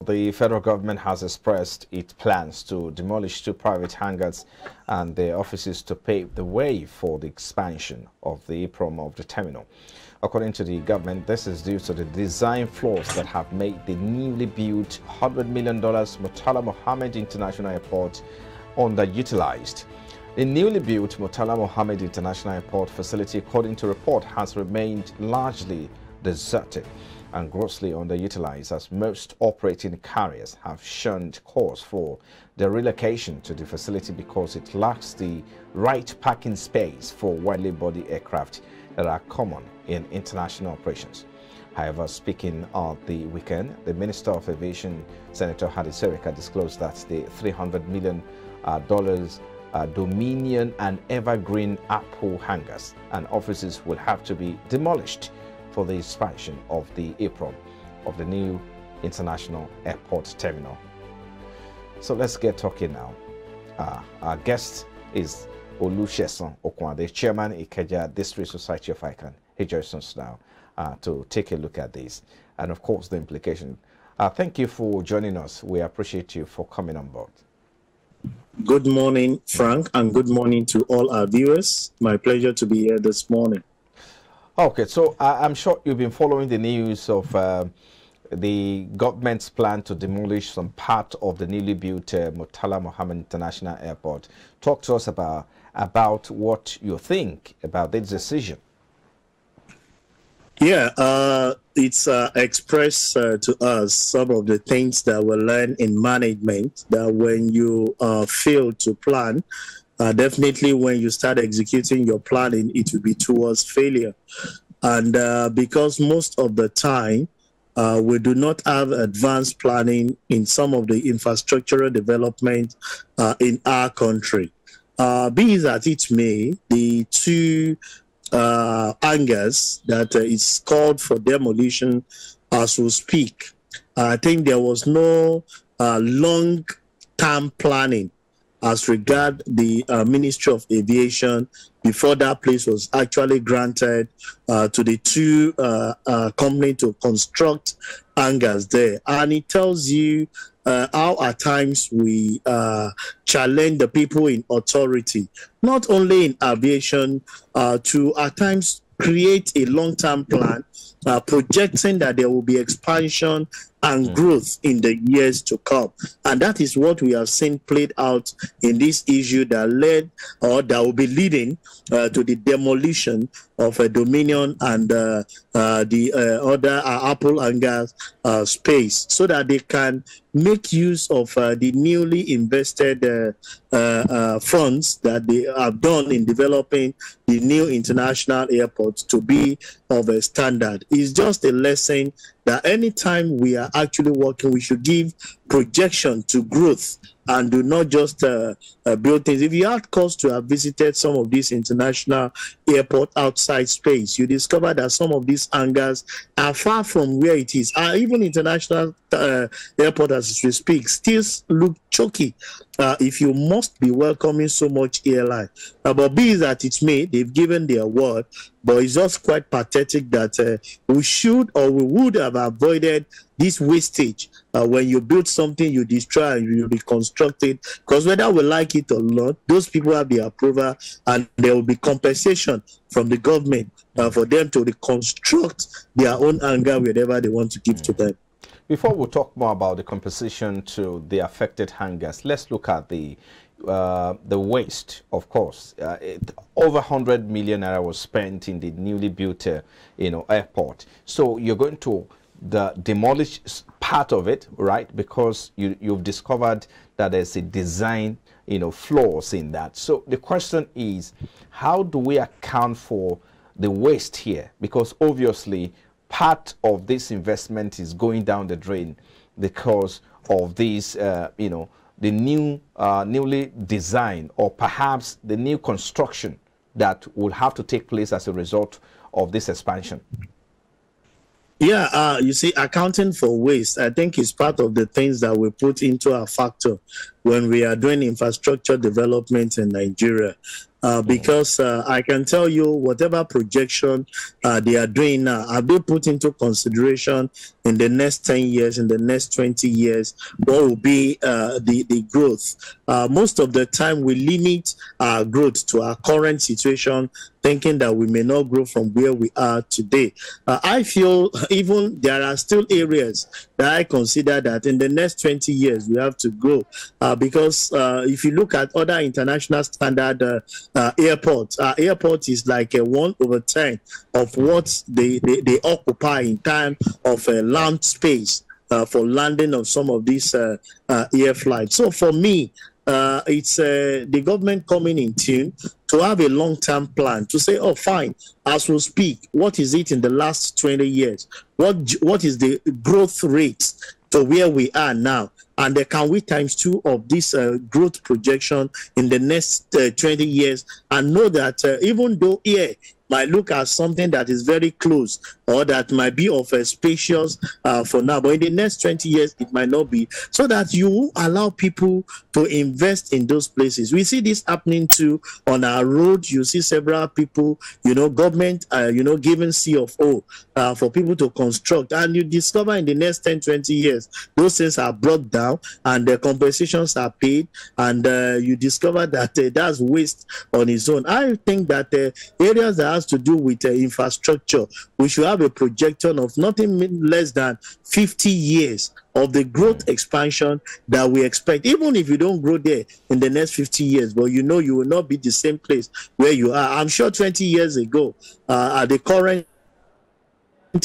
The federal government has expressed its plans to demolish 2 private hangars and their offices to pave the way for the expansion of the apron of the terminal. According to the government, this is due to the design flaws that have made the newly built $100 million Murtala Muhammed International Airport underutilized. The newly built Murtala Muhammed International Airport facility, according to report, has remained largely deserted and grossly underutilized, as most operating carriers have shunned course for the relocation to the facility because it lacks the right parking space for widely body aircraft that are common in international operations. However, speaking on the weekend, the Minister of Aviation, Senator Hadi Sirika, disclosed that the $300 million Dominion and Evergreen Apple hangars and offices will have to be demolished for the expansion of the apron of the new international airport terminal. So let's get talking now. Our guest is Olusegun Okwan, the chairman Ikeja District Society of ICANN. He joins us now to take a look at this and, of course, the implication. Thank you for joining us. We appreciate you for coming on board. Good morning, Frank, and good morning to all our viewers. My pleasure to be here this morning. Okay, so I'm sure you've been following the news of the government's plan to demolish some part of the newly built Murtala Muhammed International Airport. Talk to us about what you think about this decision. Yeah, it's expressed to us some of the things that we learn in management, that when you fail to plan, definitely when you start executing your planning, it will be towards failure. And because most of the time, we do not have advanced planning in some of the infrastructural development in our country. Be that it may, the 2 hangars that is called for demolition as we speak, I think there was no long-term planning as regard the Ministry of Aviation before that place was actually granted to the 2 companies to construct hangars there. And it tells you how at times we challenge the people in authority, not only in aviation, to at times create a long-term plan, projecting that there will be expansion and growth in the years to come. And that is what we have seen played out in this issue that led, or that will be leading to the demolition of a Dominion and the other Apple hangars space, so that they can make use of the newly invested funds that they have done in developing the new international airport to be of a standard. It's just a lesson that anytime we are actually working, we should give projection to growth and do not just build things. If you had cause to have visited some of these international airport outside space, you discover that some of these hangars are far from where it is. Even international airport, as we speak, still look choky. If you must be welcoming so much airline. But be that it may, they've given their word, but it's just quite pathetic that we should, or we would have avoided this wastage. When you build something, you destroy and you reconstruct it, because whether we like it or not, those people have the approval, and there will be compensation from the government for them to reconstruct their own hangar wherever they want to give to them. Before we talk more about the compensation to the affected hangars, let's look at the waste. Of course, over 100 million naira was spent in the newly built, airport. So you're going to demolish part of it, right? Because you've discovered that there's a design, flaws in that. So the question is, how do we account for the waste here? Because obviously, part of this investment is going down the drain because of this, the newly designed, or perhaps the new construction that will have to take place as a result of this expansion. Yeah, you see, accounting for waste, I think, is part of the things that we put into our factor when we are doing infrastructure development in Nigeria. because I can tell you whatever projection they are doing now, have they put into consideration in the next 10 years, in the next 20 years, what will be the growth? Most of the time, we limit our growth to our current situation, thinking that we may not grow from where we are today. I feel even there are still areas that I consider that in the next 20 years we have to grow, because if you look at other international standard airports, airport is like a 1/10 of what they occupy in time of land space for landing of some of these air flights. So for me, it's the government coming in tune to have a long-term plan to say, oh, fine, as we speak, what is it in the last 20 years? What is the growth rate to where we are now? And can we times 2 of this growth projection in the next 20 years and know that even though here might look at something that is very close or that might be of a spacious for now, but in the next 20 years it might not be, so that you allow people to invest in those places. We see this happening too on our road. You see several people, government, giving CFO for people to construct, and you discover in the next 10-20 years those things are brought down and the compensations are paid, and you discover that that's waste on its own. I think that areas that has to do with infrastructure, we should have a projection of nothing less than 50 years of the growth expansion that we expect, even if you don't grow there in the next 50 years, but you will not be the same place where you are. I'm sure 20 years ago, at the current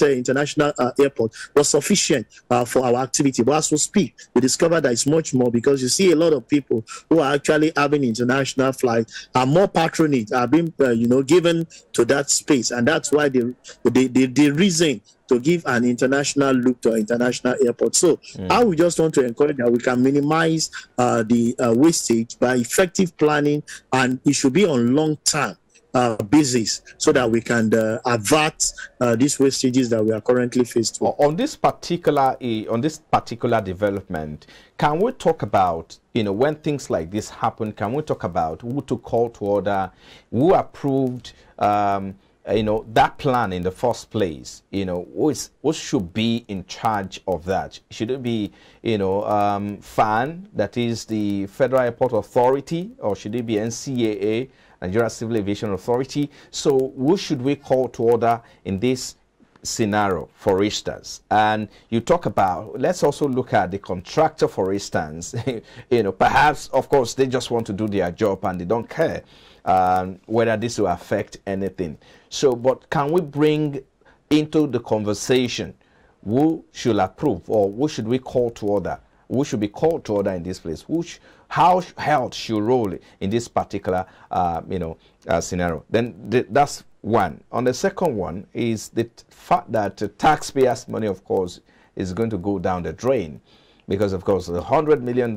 international airport was sufficient for our activity, but as we speak, we discover that it's much more, because you see a lot of people who are actually having international flights, and more patronage are being given to that space, and that's why the reason to give an international look to an international airport. So I would just want to encourage that we can minimize the wastage by effective planning, and it should be on long term basis, so that we can avert these wastages that we are currently faced with. On this particular development, can we talk about, when things like this happen, can we talk about who to call to order, who approved that plan in the first place? Who should be in charge of that? Should it be FAN, that is the Federal Airport Authority, or should it be NCAA, Nigeria Civil Aviation Authority? So who should we call to order in this scenario, for instance? And you talk about, let's also look at the contractor, for instance. Perhaps, of course, they just want to do their job and they don't care whether this will affect anything. So, but can we bring into the conversation who should approve, or who should we call to order? Who should be called to order in this place? How health should roll in this particular scenario? Then that's one. On the second one is the fact that taxpayers' money, of course, is going to go down the drain, because of course the $100 million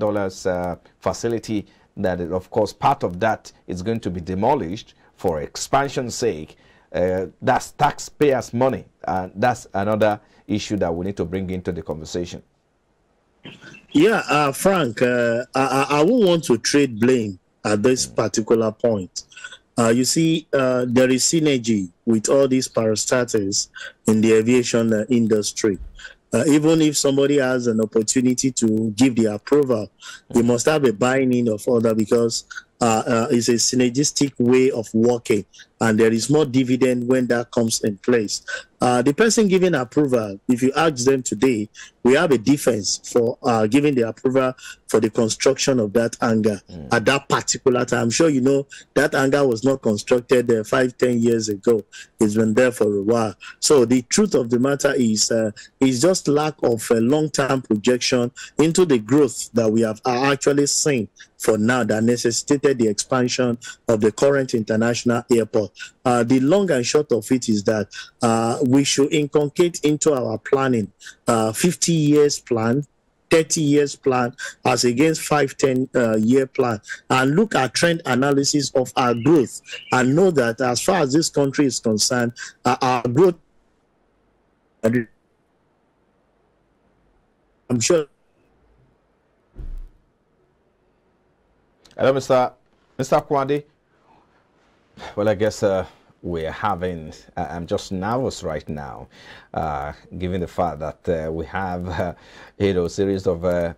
facility, that is, of course, part of that is going to be demolished for expansion's sake. That's taxpayers' money, and that's another issue that we need to bring into the conversation. Yeah, Frank, I won't want to trade blame at this particular point. You see, there is synergy with all these parastatals in the aviation industry. Even if somebody has an opportunity to give the approval, they must have a buy-in of other, because it's a synergistic way of working, and there is more dividend when that comes in place. The person giving approval, if you ask them today, we have a defense for giving the approval for the construction of that hangar at that particular time. I'm sure you know that hangar was not constructed 5-10 years ago. It's been there for a while. So the truth of the matter is just lack of a long-term projection into the growth that we have actually seen for now, that necessitated the expansion of the current international airport. The long and short of it is that we should inculcate into our planning 50 years plan, 30 years plan, as against 5-10 year plan, and look at trend analysis of our growth, and know that as far as this country is concerned, our growth, I'm sure. Hello, Mr. Kwande. Well, I guess we're having, I'm just nervous right now, given the fact that we have, a series of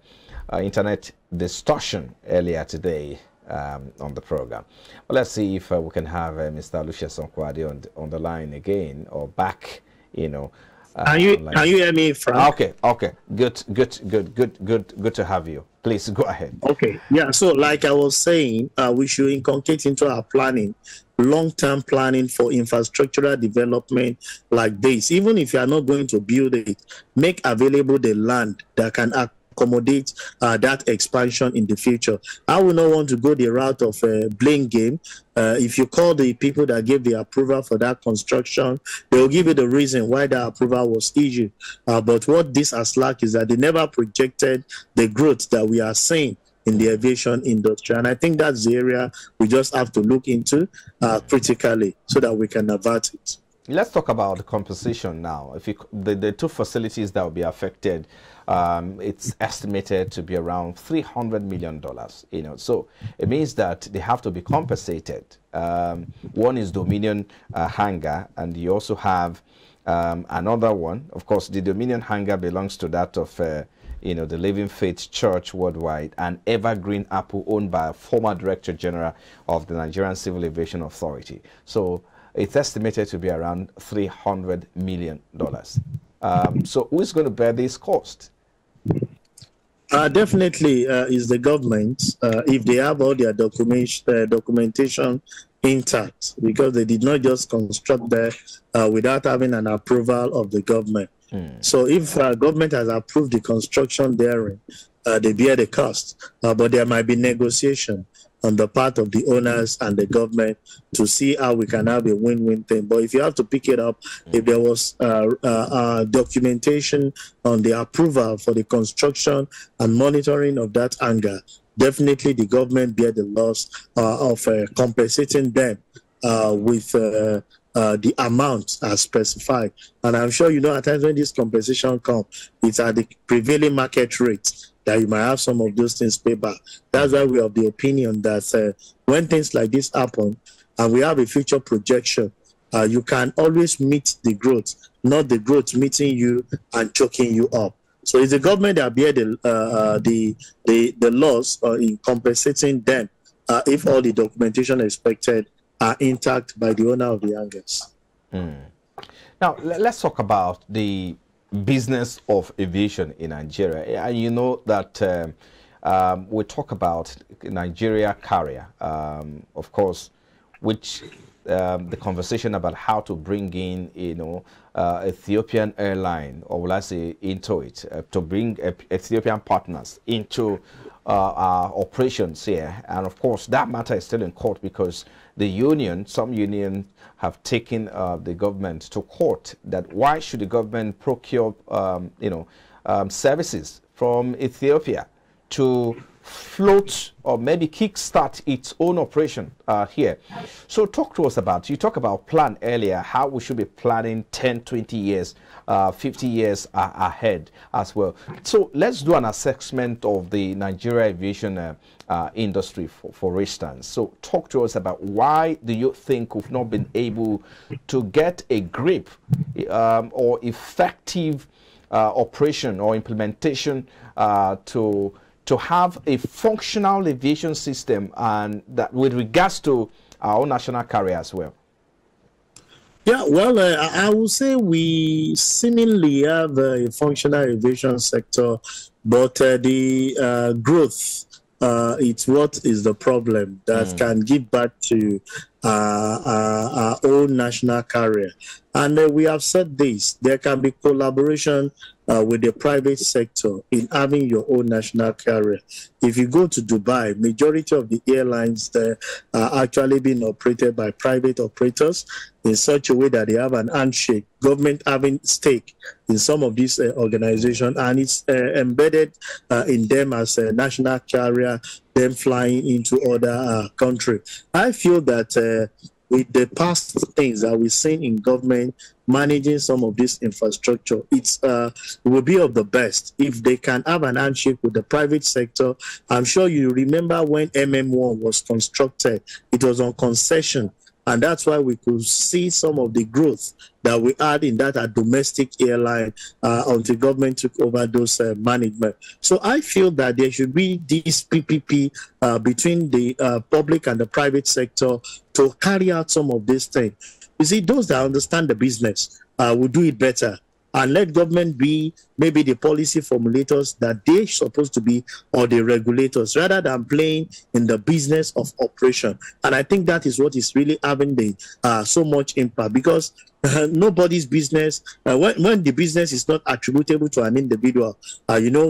internet distortion earlier today on the program. Well, let's see if we can have Mr. Lucius Onkwadi on the line again, or back, Can you hear me, Frank? Okay. Good to have you. Please go ahead. Okay. Yeah. So, like I was saying, we should inculcate into our planning, long-term planning for infrastructural development like this. Even if you are not going to build it, make available the land that can accommodate that expansion in the future. I will not want to go the route of a blame game. If you call the people that gave the approval for that construction, they will give you the reason why that approval was issued. But what this has lacked is that they never projected the growth that we are seeing in the aviation industry. And I think that's the area we just have to look into critically so that we can avert it. Let's talk about the compensation now. If the two facilities that will be affected, it's estimated to be around $300 million. So it means that they have to be compensated. One is Dominion hangar, and you also have another one. Of course, the Dominion hangar belongs to that of the Living Faith Church Worldwide, and Evergreen Apple, owned by a former Director General of the Nigerian Civil Aviation Authority. So it's estimated to be around $300 million. So who's going to bear this cost? Definitely is the government, if they have all their documentation intact, because they did not just construct there without having an approval of the government. So if government has approved the construction therein, they bear the cost, but there might be negotiation on the part of the owners and the government to see how we can have a win-win thing. But if you have to pick it up, if there was documentation on the approval for the construction and monitoring of that hangar, definitely the government bear the loss of compensating them with the amount as specified. And I'm sure at times when this compensation comes, it's at the prevailing market rate that you might have some of those things pay back. That's why we have the opinion that when things like this happen and we have a future projection, you can always meet the growth, not the growth meeting you and choking you up. So it's the government that bear the loss in compensating them if all the documentation expected are intact by the owner of the hangars. Now, let's talk about the business of aviation in Nigeria. And you know that we talk about Nigeria carrier, of course, which the conversation about how to bring in, Ethiopian airline, or will I say into it, to bring Ethiopian partners into our operations here. And of course, that matter is still in court because some unions have taken the government to court that why should the government procure, services from Ethiopia to float or maybe kickstart its own operation here. So talk to us about, you talked about plan earlier, how we should be planning 10, 20 years, 50 years ahead as well. So let's do an assessment of the Nigeria aviation industry, for instance. So talk to us about why do you think we've not been able to get a grip or effective operation or implementation to have a functional aviation system, and that with regards to our own national carrier as well? Yeah, well, I would say we seemingly have a functional aviation sector, but the growth, it's what is the problem that can give back to our own national carrier. And we have said this, there can be collaboration with the private sector in having your own national carrier. If you go to Dubai, majority of the airlines there are actually being operated by private operators in such a way that they have an handshake, government having stake in some of these organizations, and it's embedded in them as a national carrier, them flying into other countries. I feel that with the past things that we've seen in government managing some of this infrastructure, it will be of the best if they can have an handshake with the private sector. I'm sure you remember when MM1 was constructed, it was on concession And that's why we could see some of the growth that we had in that domestic airline until government took over those management. So I feel that there should be this PPP between the public and the private sector to carry out some of these things. You see, those that understand the business will do it better. And let government be maybe the policy formulators that they're supposed to be, or the regulators, rather than playing in the business of operation. And I think that is what is really having the so much impact, because nobody's business, when the business is not attributable to an individual,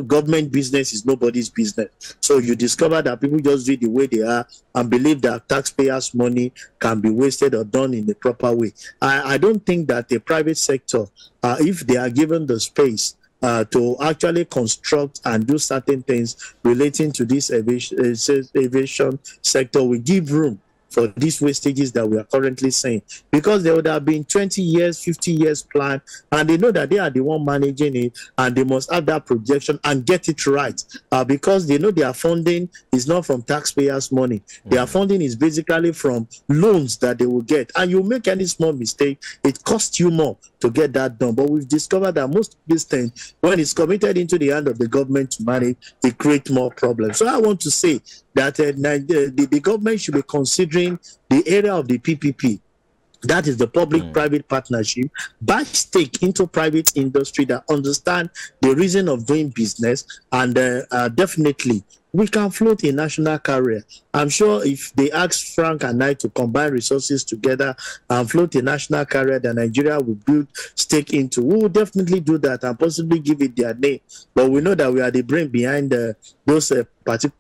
government business is nobody's business. So you discover that people just do it the way they are and believe that taxpayers' money can be wasted or done in the proper way. I don't think that the private sector, if they are given the space to actually construct and do certain things relating to this aviation sector, will give room for these wastages that we are currently seeing, because there would have been 20 years, 50 years plan, and they know that they are the one managing it, and they must have that projection and get it right, because they know their funding is not from taxpayers' money. Their funding is basically from loans that they will get, and you make any small mistake, it costs you more to get that done. But we've discovered that most of these things, when it's committed into the hand of the government to manage, they create more problems. So I want to say that the government should be considering the area of the PPP, that is the public-private partnership, buy stake into private industry that understand the reason of doing business, and definitely we can float a national carrier. I'm sure if they ask Frank and I to combine resources together and float a national carrier that Nigeria will build stake into, we will definitely do that and possibly give it their name. But we know that we are the brain behind those particular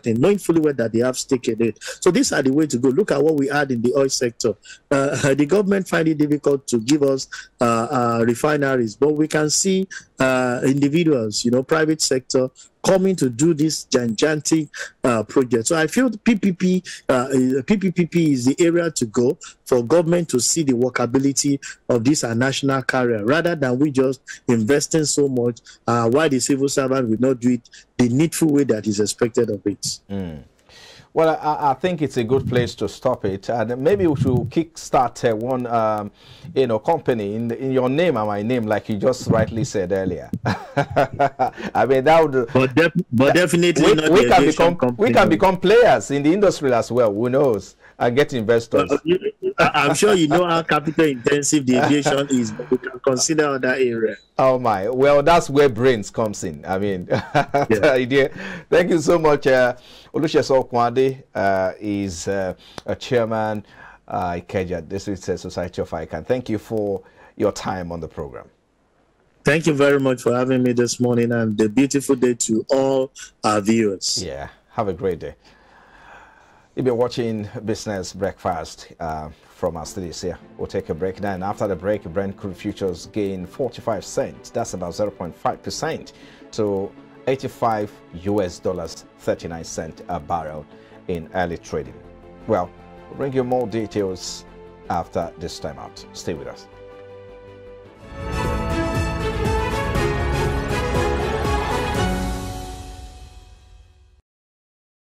thing, knowing fully well that they have stake in it. So these are the way to go. Look at what we had in the oil sector. The government find it difficult to give us refineries, but we can see individuals, private sector, coming to do this gigantic project. So I feel the PPP is the area to go for government to see the workability of this national carrier, rather than we just investing so much while the civil servant will not do it the needful way that is expected of it. Well, I think it's a good place to stop it, and maybe we should kickstart one, company in your name and my name, like you just rightly said earlier. I mean, that would. But definitely we can become players in the industry as well. Who knows? And get investors. I'm sure you know how capital intensive the aviation is, but we can consider other area. Oh my! Well, that's where brains comes in. I mean, idea. Thank you so much. Olusegun Okwande is a chairman, Ikeja District Society of ICANN. Thank you for your time on the program. Thank you very much for having me this morning, and a beautiful day to all our viewers. Yeah, have a great day. You've been watching Business Breakfast from our studios here. We'll take a break now, and after the break, Brent crude futures gain 45 cents. That's about 0.5% to $85.39 a barrel in early trading. Well, we'll bring you more details after this time out. Stay with us.